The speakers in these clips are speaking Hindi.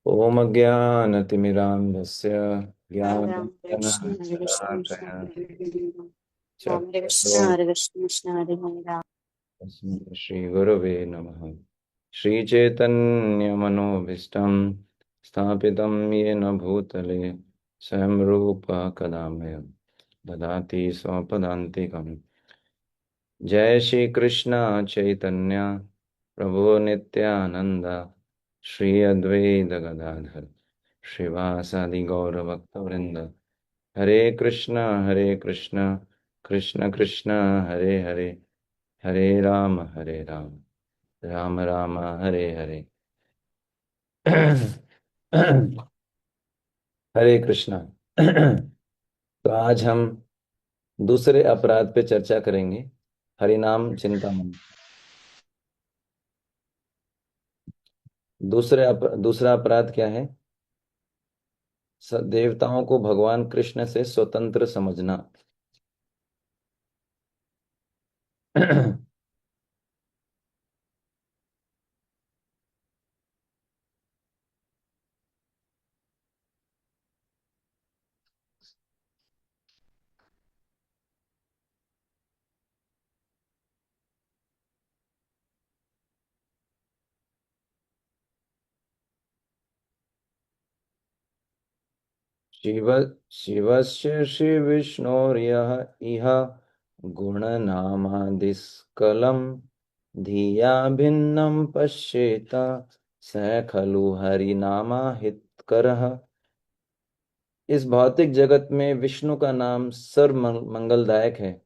ॐ अज्ञानतिमिरान्धस्य राम कृष्ण हरे कृष्ण कृष्ण ज्ञानञ्जनशलाकया हरे हरे राम हरे कृष्ण चक्रं हरे कृष्ण कृष्ण हरे हरे राम। तस्मै श्रीगुरवे नमः। श्रीचैतन्यमनोभीष्टं स्थापितं येन भूतले स्वयं रूप कदा मह्यं ददाति स्वपदान्तिकम्। जय श्री कृष्ण चैतन्य प्रभु नित्यानंद श्री अद्वैत गदाधर श्रीवासादि गौर भक्तवृंद। हरे कृष्ण कृष्ण कृष्ण हरे हरे, हरे राम राम राम हरे हरे। हरे कृष्णा। तो आज हम दूसरे अपराध पे चर्चा करेंगे, हरिनाम चिंतामणि। दूसरा अपराध क्या है? देवताओं को भगवान कृष्ण से स्वतंत्र समझना। शिव शिवस्य श्रीविष्णोर्यः इह गुणनामादिस्कलं धिया भिन्नं पश्येत स खलु हरिनामाहितकरः। इस भौतिक जगत में विष्णु का नाम सर्व मंगलदायक है।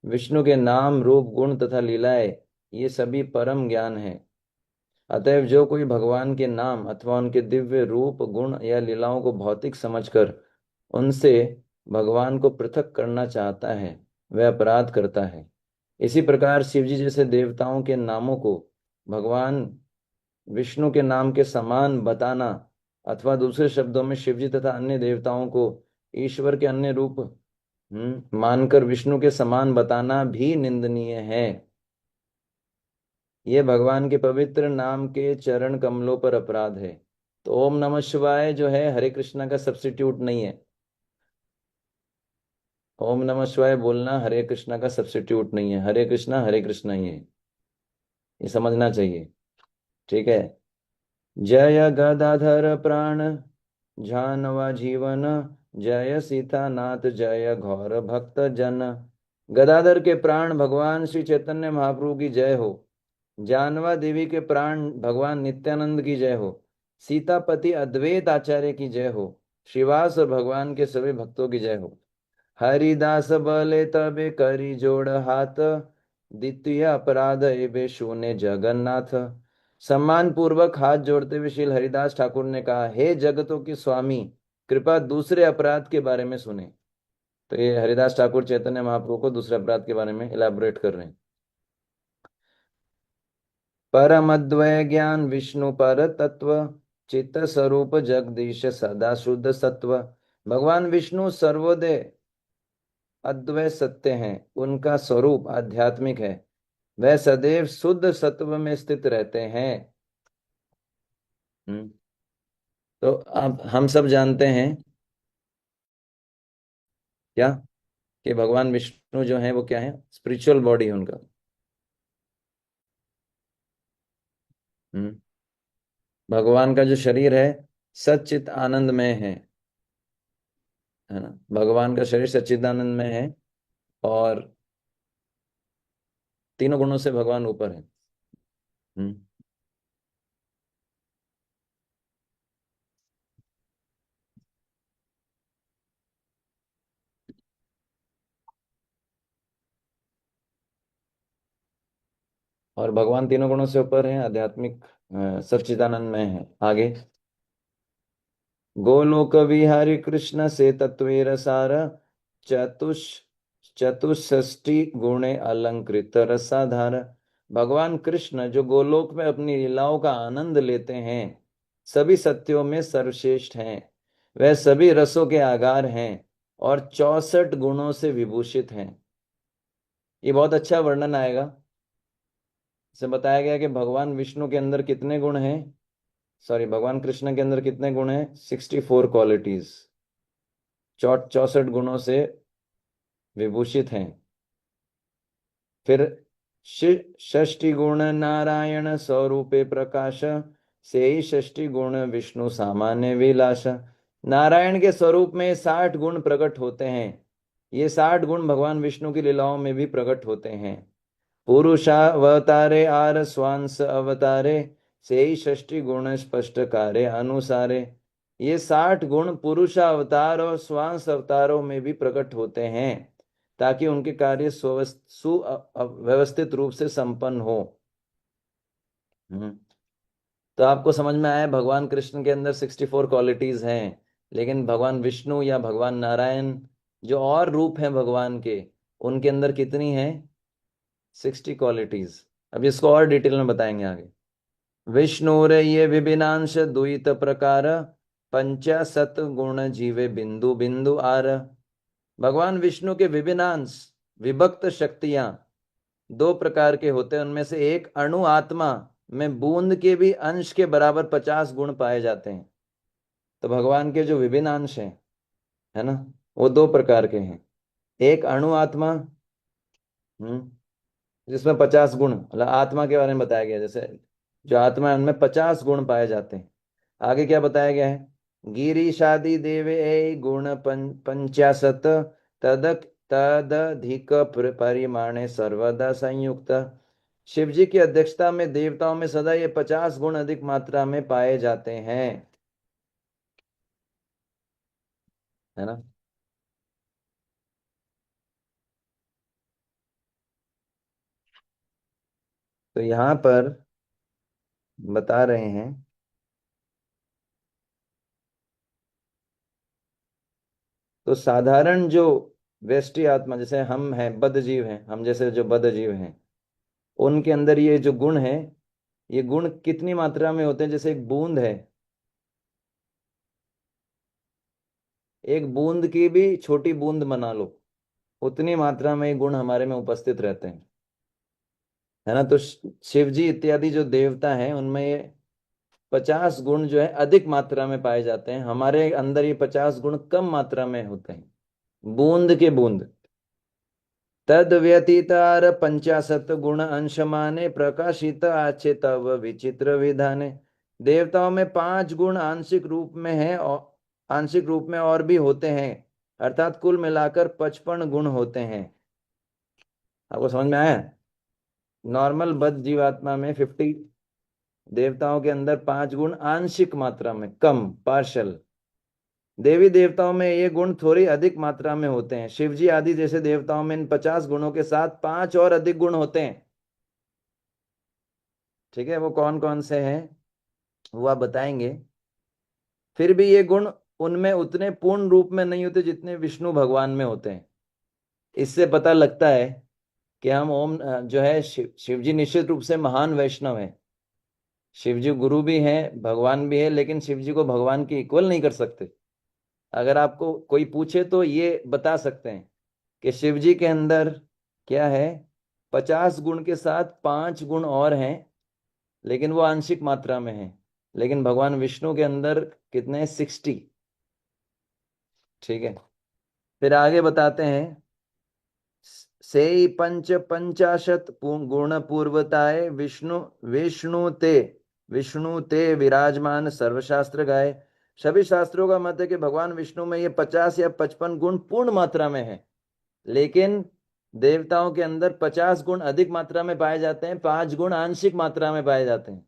विष्णु के नाम रूप गुण तथा लीलाएं, ये सभी परम ज्ञान है। अतएव जो कोई भगवान के नाम अथवा उनके दिव्य रूप गुण या लीलाओं को भौतिक समझकर उनसे भगवान को पृथक करना चाहता है, वह अपराध करता है। इसी प्रकार शिवजी जैसे देवताओं के नामों को भगवान विष्णु के नाम के समान बताना अथवा दूसरे शब्दों में शिवजी तथा अन्य देवताओं को ईश्वर के अन्य रूप मानकर विष्णु के समान बताना भी निंदनीय है। ये भगवान के पवित्र नाम के चरण कमलों पर अपराध है। तो ओम नमः शिवाय जो है हरे कृष्णा का सब्स्टिट्यूट नहीं है। ओम नमः शिवाय बोलना हरे कृष्णा का सब्स्टिट्यूट नहीं है। हरे कृष्णा ही है। ये समझना चाहिए। ठीक है। जय गदाधर प्राण जानवा जीवन, जय सीतानाथ जय घोर भक्त जन। गदाधर के प्राण भगवान श्री चैतन्य महाप्रभु की जय हो। जानवा देवी के प्राण भगवान नित्यानंद की जय हो। सीतापति अद्वैत आचार्य की जय हो। श्रीवास और भगवान के सभी भक्तों की जय हो। हरिदास बले तबे करी जोड़ हाथ, द्वितीय अपराध एबे शून्य जगन्नाथ। सम्मान पूर्वक हाथ जोड़ते हुए श्री हरिदास ठाकुर ने कहा, हे जगतों के स्वामी, कृपा दूसरे अपराध के बारे में सुने। तो ये हरिदास ठाकुर चैतन्य महाप्रभु को दूसरे अपराध के बारे में इलाबोरेट कर रहे हैं। परम अद्वय ज्ञान विष्णु पर तत्व, चित्त स्वरूप जगदीश सदा शुद्ध सत्व। भगवान विष्णु सर्वोदय अद्वय सत्य हैं। उनका स्वरूप आध्यात्मिक है। वह सदैव शुद्ध सत्व में स्थित रहते हैं। हम्म, तो अब हम सब जानते हैं क्या, कि भगवान विष्णु जो है वो क्या है? स्पिरिचुअल बॉडी है उनका। हम्म, भगवान का जो शरीर है सच्चित आनंदमय है ना। भगवान का शरीर सच्चिदानंदमय है और तीनों गुणों से भगवान ऊपर है। हम्म, और भगवान तीनों गुणों से ऊपर है, आध्यात्मिक सच्चिदानंदमय है। आगे, गोलोक विहारी कृष्ण से तत्वेर सार, चतुष चतुष्षष्टि गुणे अलंकृत रसाधार। भगवान कृष्ण जो गोलोक में अपनी लीलाओं का आनंद लेते हैं, सभी सत्यों में सर्वश्रेष्ठ हैं। वह सभी रसों के आगार हैं और 64 गुणों से विभूषित हैं। ये बहुत अच्छा वर्णन आएगा। इसे बताया गया कि भगवान विष्णु के अंदर कितने गुण हैं? सॉरी, भगवान कृष्ण के अंदर कितने गुण हैं? 64 क्वालिटीज, 64 गुणों से विभूषित हैं। फिर षष्टि गुण नारायण स्वरूपे प्रकाश, से ही षष्टि गुण विष्णु सामान्य विलास। नारायण के स्वरूप में 60 गुण प्रकट होते हैं। ये 60 गुण भगवान विष्णु की लीलाओं में भी प्रकट होते हैं। पुरुषावतारे आर स्वांस अवतारे, से ही षष्टि गुण स्पष्ट कार्य अनुसारे। ये 60 गुण पुरुषावतार और स्वांस अवतारों में भी प्रकट होते हैं, ताकि उनके कार्य सुव्यवस्थित रूप से संपन्न हो। हम्म। तो आपको समझ में आया, भगवान कृष्ण के अंदर 64 क्वालिटीज हैं, लेकिन भगवान विष्णु या भगवान नारायण जो और रूप हैं भगवान के, उनके अंदर कितनी है? 60 क्वालिटीज। अब इसको और डिटेल में बताएंगे आगे। विष्णुर ये विभिन्नांश द्वैत प्रकार, पंचाशत गुण जीवे बिंदु बिंदु आर। भगवान विष्णु के विभिन्नांश, विभक्त शक्तियां 2 प्रकार के होते हैं। उनमें से एक अणु आत्मा में बूंद के भी अंश के बराबर 50 गुण पाए जाते हैं। तो भगवान के जो विभिन्न अंश हैं, है ना, वो 2 प्रकार के हैं। एक अणु आत्मा, जिसमें 50 गुण, मतलब आत्मा के बारे में बताया गया, जैसे जो आत्मा है उनमें 50 गुण पाए जाते हैं। आगे क्या बताया गया है? गिरीशादि देवे गुण पंचाशत, तद तदधिक परिमाणे सर्वदा संयुक्त। शिव जी की अध्यक्षता में देवताओं में सदा ये 50 गुण अधिक मात्रा में पाए जाते हैं, है ना। तो यहाँ पर बता रहे हैं, तो साधारण जो व्यष्टि आत्मा, जैसे हम हैं, बद्ध जीव हैं, हम जैसे जो बद्ध जीव हैं, उनके अंदर ये जो गुण है, ये गुण कितनी मात्रा में होते हैं? जैसे एक बूंद है, एक बूंद की भी छोटी बूंद बना लो, उतनी मात्रा में ये गुण हमारे में उपस्थित रहते हैं, है ना। तो शिव जी इत्यादि जो देवता हैं, उनमें ये 50 गुण जो है अधिक मात्रा में पाए जाते हैं। हमारे अंदर ये 50 गुण कम मात्रा में होते हैं, बूंद के बूंद। तद व्यतीतार पंचाशत गुण अंश माने, प्रकाशित आचे तव विचित्र विधाने। देवताओं में 5 गुण आंशिक रूप में है, और आंशिक रूप में और भी होते हैं, अर्थात कुल मिलाकर 55 गुण होते हैं। आपको समझ में आया? नॉर्मल बद्ध जीवात्मा में 50, देवताओं के अंदर 5 गुण आंशिक मात्रा में, कम, पार्शल। देवी देवताओं में ये गुण थोड़ी अधिक मात्रा में होते हैं। शिव जी आदि जैसे देवताओं में इन 50 गुणों के साथ 5 और अधिक गुण होते हैं। ठीक है, वो कौन कौन से हैं वो आप बताएंगे। फिर भी ये गुण उनमें उतने पूर्ण रूप में नहीं होते जितने विष्णु भगवान में होते हैं। इससे पता लगता है कि हम ओम जो है, शिव जी निश्चित रूप से महान वैष्णव है। शिव जी गुरु भी हैं, भगवान भी है, लेकिन शिव जी को भगवान की इक्वल नहीं कर सकते। अगर आपको कोई पूछे तो ये बता सकते हैं कि शिव जी के अंदर क्या है, 50 गुण के साथ 5 गुण और हैं, लेकिन वो आंशिक मात्रा में है। लेकिन भगवान विष्णु के अंदर कितने हैं? 60। ठीक है, फिर आगे बताते हैं, से पंच पंचाशत गुण पूर्वताए, विष्णु विष्णु ते विष्णु ते विराजमान सर्वशास्त्र गाए। सभी शास्त्रों का मत है कि भगवान विष्णु में ये 50 या 55 गुण पूर्ण मात्रा में है, लेकिन देवताओं के अंदर 50 गुण अधिक मात्रा में पाए जाते हैं, 5 गुण आंशिक मात्रा में पाए जाते हैं।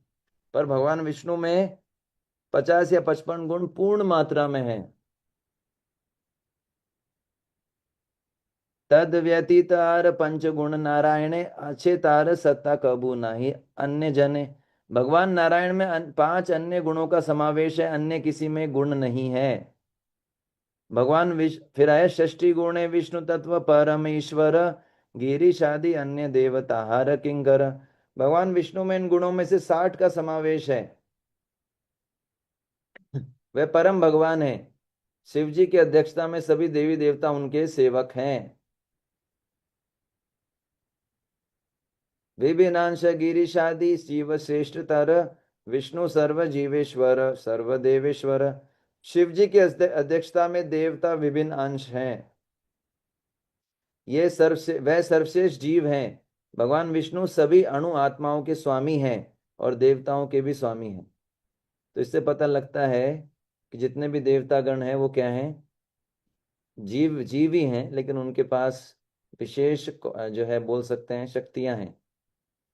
पर भगवान विष्णु में 50 या 55 गुण पूर्ण मात्रा में है। तद व्यतीतार पंचगुण नारायणे, अच्छे तार सत्ता कबू नाही अन्य जने। भगवान नारायण में 5 अन्य गुणों का समावेश है, अन्य किसी में गुण नहीं है। भगवान फिर आया, षष्ठी गुणे विष्णु तत्व परमेश्वर, गिरीश आदि अन्य देवता हर किंकर। भगवान विष्णु में इन गुणों में से 60 का समावेश है। वे परम भगवान है। शिव जी की अध्यक्षता में सभी देवी देवता उनके सेवक हैं। विभिन्नांश गिरीशादि शिव श्रेष्ठ तर, विष्णु सर्व जीवेश्वर सर्वदेवेश्वर। शिव जी की अध्यक्षता में देवता विभिन्न अंश हैं। ये वह सर्वश्रेष्ठ जीव हैं। भगवान विष्णु सभी अणु आत्माओं के स्वामी हैं और देवताओं के भी स्वामी हैं। तो इससे पता लगता है कि जितने भी देवतागण हैं वो क्या हैं, जीव ही हैं, लेकिन उनके पास विशेष जो है बोल सकते हैं शक्तियां हैं।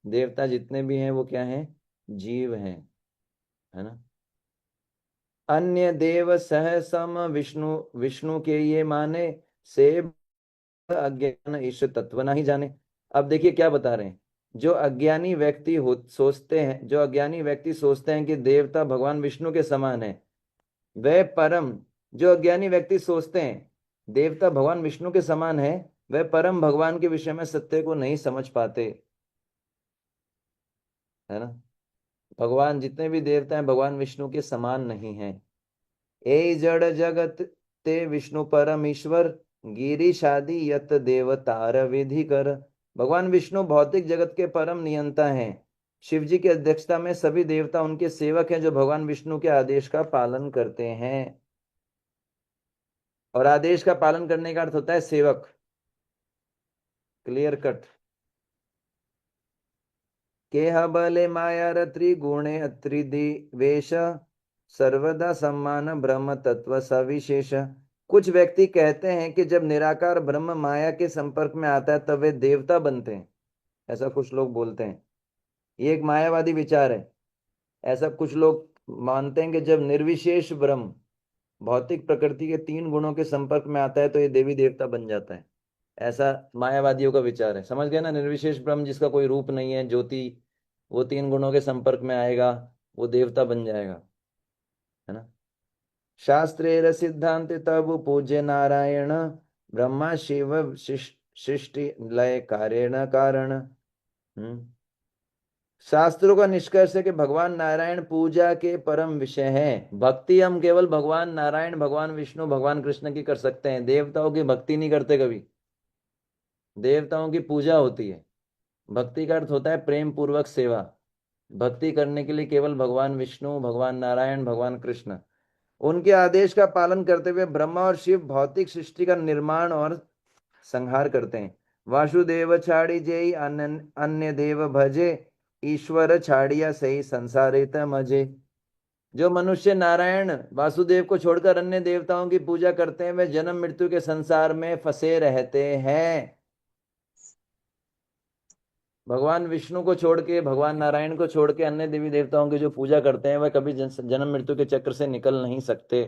देवता जितने भी हैं वो क्या हैं, जीव हैं, है ना। अन्य देव सह सम विष्णु, विष्णु के ये माने से अज्ञान ईश तत्व नहीं जाने। अब देखिए क्या बता रहे हैं। जो अज्ञानी व्यक्ति हो सोचते हैं, जो अज्ञानी व्यक्ति सोचते हैं कि देवता भगवान विष्णु के समान है, वह परम, जो अज्ञानी व्यक्ति सोचते हैं देवता भगवान विष्णु के समान है, वह परम भगवान के विषय में सत्य को नहीं समझ पाते, है ना। भगवान जितने भी देवता हैं भगवान विष्णु के समान नहीं हैं। ए जड़ जगत ते विष्णु परम ईश्वर, गिरी शादी यत देवतार विधि कर। भगवान विष्णु भौतिक जगत के परम नियंता हैं। शिव जी की अध्यक्षता में सभी देवता उनके सेवक हैं जो भगवान विष्णु के आदेश का पालन करते हैं। और आदेश का पालन करने का अर्थ होता है सेवक। Clear cut. केह बले माया त्रिगुणे अत्रिदिवेश, सर्वदा सम्मान ब्रह्म तत्व सविशेष। कुछ व्यक्ति कहते हैं कि जब निराकार ब्रह्म माया के संपर्क में आता है तब वे देवता बनते हैं, ऐसा कुछ लोग बोलते हैं। ये एक मायावादी विचार है। ऐसा कुछ लोग मानते हैं कि जब निर्विशेष ब्रह्म भौतिक प्रकृति के 3 गुणों के संपर्क में आता है तो ये देवी देवता बन जाता है। ऐसा मायावादियों का विचार है। समझ गए ना, निर्विशेष ब्रह्म जिसका कोई रूप नहीं है, ज्योति, वो 3 गुणों के संपर्क में आएगा, वो देवता बन जाएगा, है ना। शास्त्रेर सिद्धांत तब पूज्य नारायण, ब्रह्मा शिव सृष्टि लय कारेण कारण। शास्त्रों का निष्कर्ष है कि भगवान नारायण पूजा के परम विषय हैं। भक्ति हम केवल भगवान नारायण, भगवान विष्णु, भगवान कृष्ण की कर सकते हैं। देवताओं की भक्ति नहीं करते कभी। देवताओं की पूजा होती है। भक्ति का अर्थ होता है प्रेम पूर्वक सेवा। भक्ति करने के लिए केवल भगवान विष्णु, भगवान नारायण, भगवान कृष्ण, उनके आदेश का पालन करते हुए ब्रह्मा और शिव भौतिक सृष्टि का निर्माण और संहार करते हैं। वासुदेव छाड़ी जय अन्य देव भजे, ईश्वर छाड़िया सही संसारित मजे। जो मनुष्य नारायण वासुदेव को छोड़कर अन्य देवताओं की पूजा करते हैं वे जन्म मृत्यु के संसार में फंसे रहते हैं। भगवान विष्णु को छोड़ के, भगवान नारायण को छोड़ के अन्य देवी देवताओं की जो पूजा करते हैं वह कभी जन्म मृत्यु के चक्र से निकल नहीं सकते।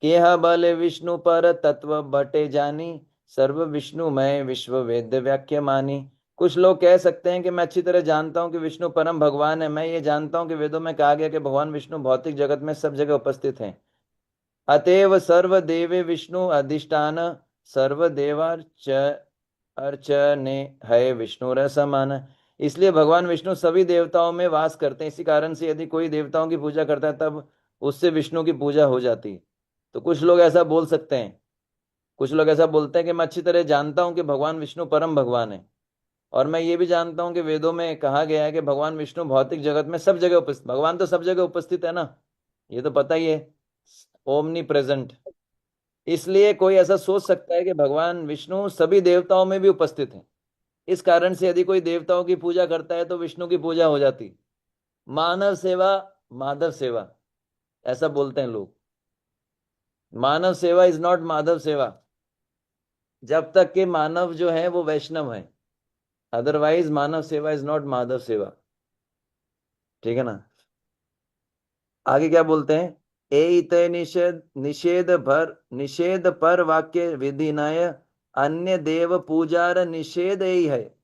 केह बल विष्णु पर तत्व बटे जानी, सर्व विष्णुमय विश्व वेद व्याख्या मानी। कुछ लोग कह सकते हैं कि मैं अच्छी तरह जानता हूं कि विष्णु परम भगवान है। मैं ये जानता हूं कि वेदों में कहा गया कि भगवान विष्णु भौतिक जगत में सब जगह उपस्थित हैं। अतएव सर्व देवे विष्णु अधिष्ठान, सर्व देवार्च अर्चने है विष्णु रसमान। इसलिए भगवान विष्णु सभी देवताओं में वास करते हैं। इसी कारण से यदि कोई देवताओं की पूजा करता है तब उससे विष्णु की पूजा हो जाती है। तो कुछ लोग ऐसा बोल सकते हैं। कुछ लोग ऐसा बोलते हैं कि मैं अच्छी तरह जानता हूं कि भगवान विष्णु परम भगवान है, और मैं ये भी जानता हूं कि वेदों में कहा गया है कि भगवान विष्णु भौतिक जगत में सब जगह उपस्थित। भगवान तो सब जगह उपस्थित है ना, ये तो पता ही है, ओमनी प्रेजेंट। इसलिए कोई ऐसा सोच सकता है कि भगवान विष्णु सभी देवताओं में भी उपस्थित है। इस कारण से यदि कोई देवताओं की पूजा करता है तो विष्णु की पूजा हो जाती। मानव सेवा माधव सेवा, ऐसा बोलते हैं लोग। मानव सेवा इज नॉट माधव सेवा, जब तक कि मानव जो है वो वैष्णव है। अदरवाइज मानव सेवा इज नॉट माधव सेवा। ठीक है ना। आगे क्या बोलते हैं। एत निषेध निषेध पर वाक्य विधि नय, अन्य देव पूजार निषेध यही है।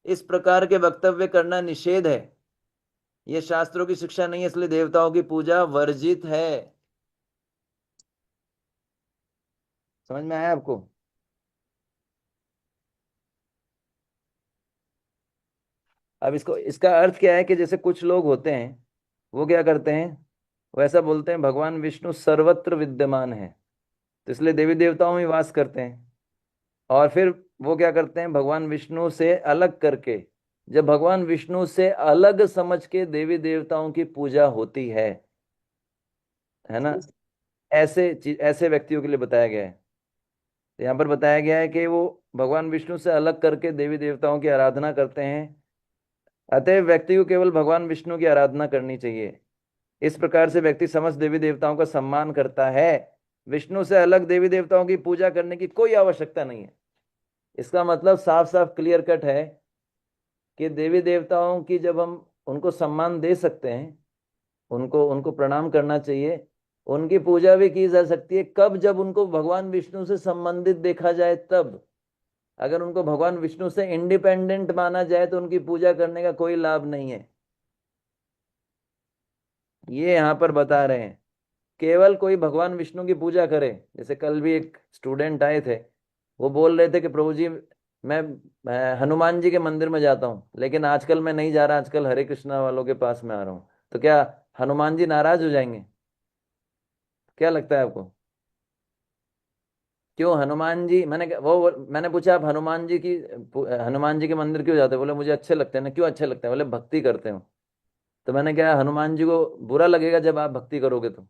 इस प्रकार के वक्तव्य करना निषेध है। यह शास्त्रों की शिक्षा नहीं है, इसलिए देवताओं की पूजा वर्जित है। समझ में आया आपको। अब इसको, इसका अर्थ क्या है कि जैसे कुछ लोग होते हैं वो क्या करते हैं, वो ऐसा बोलते हैं भगवान विष्णु सर्वत्र विद्यमान है, तो इसलिए देवी देवताओं में वास करते हैं। और फिर वो क्या करते हैं, भगवान विष्णु से अलग करके जब भगवान विष्णु से अलग समझ के देवी देवताओं की पूजा होती है ना, ऐसे व्यक्तियों के लिए बताया गया है। तो यहाँ पर बताया गया है कि वो भगवान विष्णु से अलग करके देवी देवताओं की आराधना करते हैं। अतः व्यक्ति को केवल भगवान विष्णु की आराधना करनी चाहिए। इस प्रकार से व्यक्ति समस्त देवी देवताओं का सम्मान करता है। विष्णु से अलग देवी देवताओं की पूजा करने की कोई आवश्यकता नहीं है। इसका मतलब साफ साफ क्लियर कट है कि देवी देवताओं की जब हम उनको सम्मान दे सकते हैं, उनको उनको प्रणाम करना चाहिए, उनकी पूजा भी की जा सकती है। कब? जब उनको भगवान विष्णु से संबंधित देखा जाए तब। अगर उनको भगवान विष्णु से इंडिपेंडेंट माना जाए तो उनकी पूजा करने का कोई लाभ नहीं है। ये यहाँ पर बता रहे हैं। केवल कोई भगवान विष्णु की पूजा करे, जैसे कल भी एक स्टूडेंट आए थे, वो बोल रहे थे कि प्रभु जी मैं हनुमान जी के मंदिर में जाता हूँ, लेकिन आजकल मैं नहीं जा रहा, आजकल हरे कृष्णा वालों के पास में आ रहा हूँ। तो क्या हनुमान जी नाराज हो जाएंगे? क्या लगता है आपको? क्यों हनुमान जी, मैंने पूछा आप हनुमान जी के मंदिर क्यों जाते हो? बोले मुझे अच्छे लगते हैं ना। क्यों अच्छे लगते हैं? बोले भक्ति करते हो। तो मैंने कहा हनुमान जी को बुरा लगेगा जब आप भक्ति करोगे तो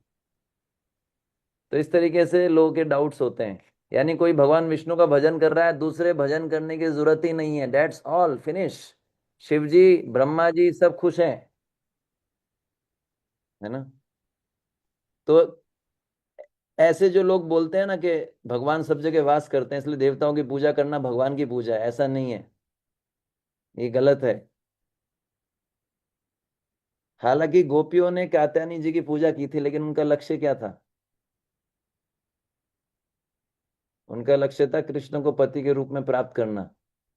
इस तरीके से लोगों के डाउट्स होते हैं। यानी कोई भगवान विष्णु का भजन कर रहा है, दूसरे भजन करने की जरूरत ही नहीं है। That's all finish. Shiv ji, Brahma ji सब खुश हैं, है ना। तो ऐसे जो लोग बोलते हैं ना कि भगवान सब जगह वास करते हैं इसलिए देवताओं की पूजा करना भगवान की पूजा है, ऐसा नहीं है। ये गलत है। हालांकि गोपियों ने कात्यायनी जी की पूजा की थी, लेकिन उनका लक्ष्य क्या था? उनका लक्ष्य था कृष्ण को पति के रूप में प्राप्त करना।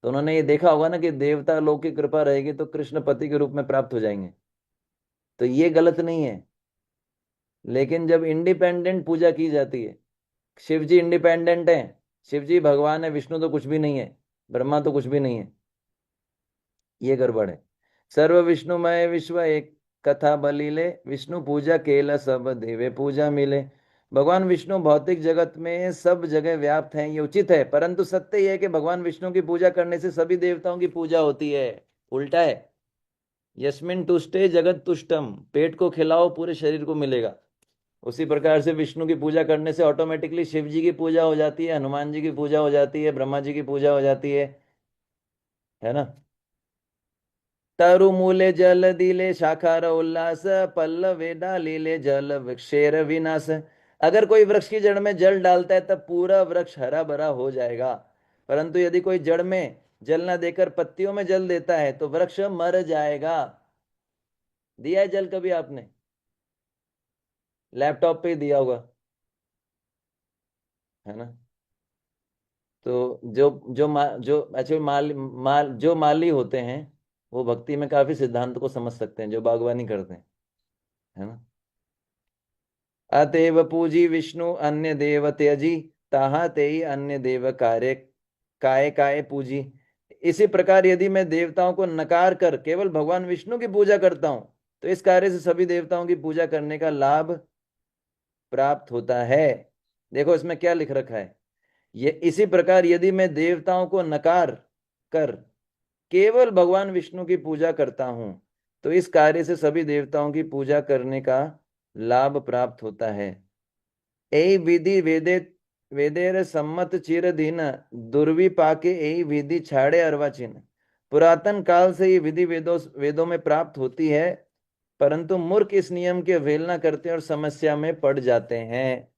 तो उन्होंने ये देखा होगा ना कि देवता लोग की कृपा रहेगी तो कृष्ण पति के रूप में प्राप्त हो जाएंगे। तो ये गलत नहीं है। लेकिन जब इंडिपेंडेंट पूजा की जाती है, शिव जी इंडिपेंडेंट है, शिव जी भगवान है, विष्णु तो कुछ भी नहीं है, ब्रह्मा तो कुछ भी नहीं है, ये गड़बड़ है। सर्व विष्णुमय विश्व एक कथा बलीले, विष्णु पूजा केला सब देवे पूजा मिले। भगवान विष्णु भौतिक जगत में सब जगह व्याप्त हैं, ये उचित है, परंतु सत्य यह है कि भगवान विष्णु की पूजा करने से सभी देवताओं की पूजा होती है। उल्टा है। यस्मिन तुष्टे जगत तुष्टम, पेट को खिलाओ पूरे शरीर को मिलेगा। उसी प्रकार से विष्णु की पूजा करने से ऑटोमेटिकली शिव जी की पूजा हो जाती है, हनुमान जी की पूजा हो जाती है, ब्रह्मा जी की पूजा हो जाती है ना। तरु मूले जल दिले शाखार उल्लास, पल्लवे डालीले जल वृक्षेर विनाश। अगर कोई वृक्ष की जड़ में जल डालता है तब पूरा वृक्ष हरा भरा हो जाएगा, परंतु यदि कोई जड़ में जल ना देकर पत्तियों में जल देता है तो वृक्ष मर जाएगा। दिया है जल कभी आपने? लैपटॉप पे ही दिया होगा, है ना। तो जो एक्चुअली जो माली होते हैं वो भक्ति में काफी सिद्धांत को समझ सकते हैं, जो बागवानी करते हैं, है ना। अतएव पूजी विष्णु अन्य देव त्यजी, ताहा ते अन्य देव कार्य काय काय पूजी। इसी प्रकार यदि मैं देवताओं को नकार कर केवल भगवान विष्णु की पूजा करता हूं तो इस कार्य से सभी देवताओं की पूजा करने का लाभ प्राप्त होता है। देखो इसमें क्या लिख रखा है। ये इसी प्रकार यदि मैं देवताओं को नकार कर केवल भगवान विष्णु की पूजा करता हूं तो इस कार्य से सभी देवताओं की पूजा करने का लाभ प्राप्त होता है। यही विधि वेदेर सम्मत चिर दिन, दुर्विपाके यही विधि छाड़े अर्वाचीन। पुरातन काल से ये विधि वेदों में प्राप्त होती है, परंतु मूर्ख इस नियम की अवहेलना करते हैं और समस्या में पड़ जाते हैं।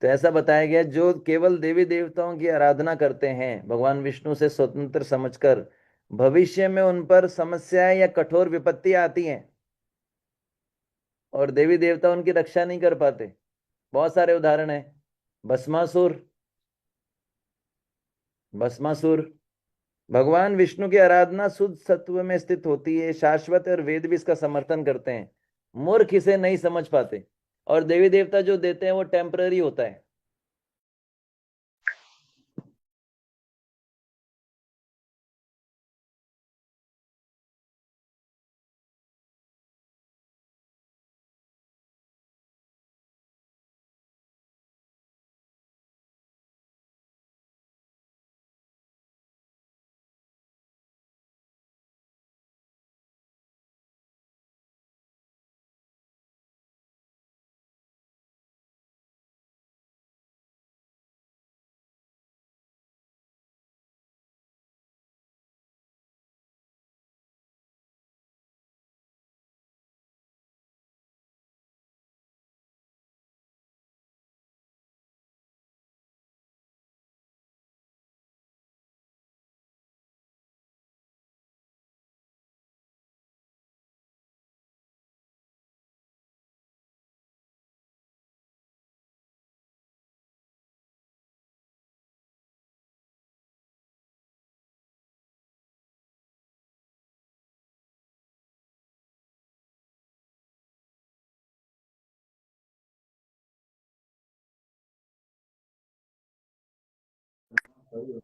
तो ऐसा बताया गया जो केवल देवी देवताओं की आराधना करते हैं भगवान विष्णु से स्वतंत्र समझकर, भविष्य में उन पर समस्याएं या कठोर विपत्ति आती हैं और देवी देवता उनकी रक्षा नहीं कर पाते। बहुत सारे उदाहरण हैं। भस्मासुर, भस्मासुर भगवान विष्णु की आराधना शुद्ध सत्व में स्थित होती है, शाश्वत, और वेद भी इसका समर्थन करते हैं। मूर्ख इसे नहीं समझ पाते और देवी देवता जो देते हैं वो टेम्पररी होता है। हरे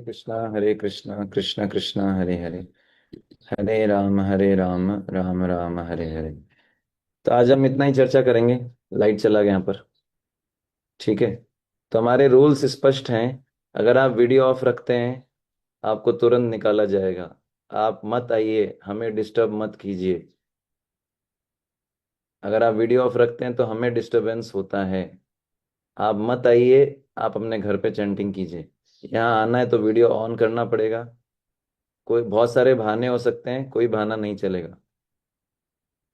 कृष्णा कृष्ण कृष्ण हरे हरे, हरे राम राम राम हरे हरे। तो आज हम इतना ही चर्चा करेंगे। लाइट चला गया यहाँ पर। ठीक है। तो हमारे रूल्स स्पष्ट हैं। अगर आप वीडियो ऑफ रखते हैं, आपको तुरंत निकाला जाएगा। आप मत आइए, हमें डिस्टर्ब मत कीजिए। अगर आप वीडियो ऑफ रखते हैं तो हमें डिस्टरबेंस होता है। आप मत आइए। आप अपने घर पे चैंटिंग कीजिए। यहाँ आना है तो वीडियो ऑन करना पड़ेगा। कोई बहुत सारे बहाने हो सकते हैं, कोई बहाना नहीं चलेगा।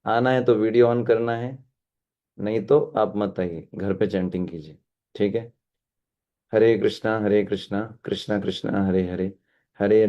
आना है तो वीडियो ऑन करना है, नहीं तो आप मत आइए, घर पे चैंटिंग कीजिए। ठीक है। हरे कृष्णा कृष्णा कृष्णा हरे हरे, हरे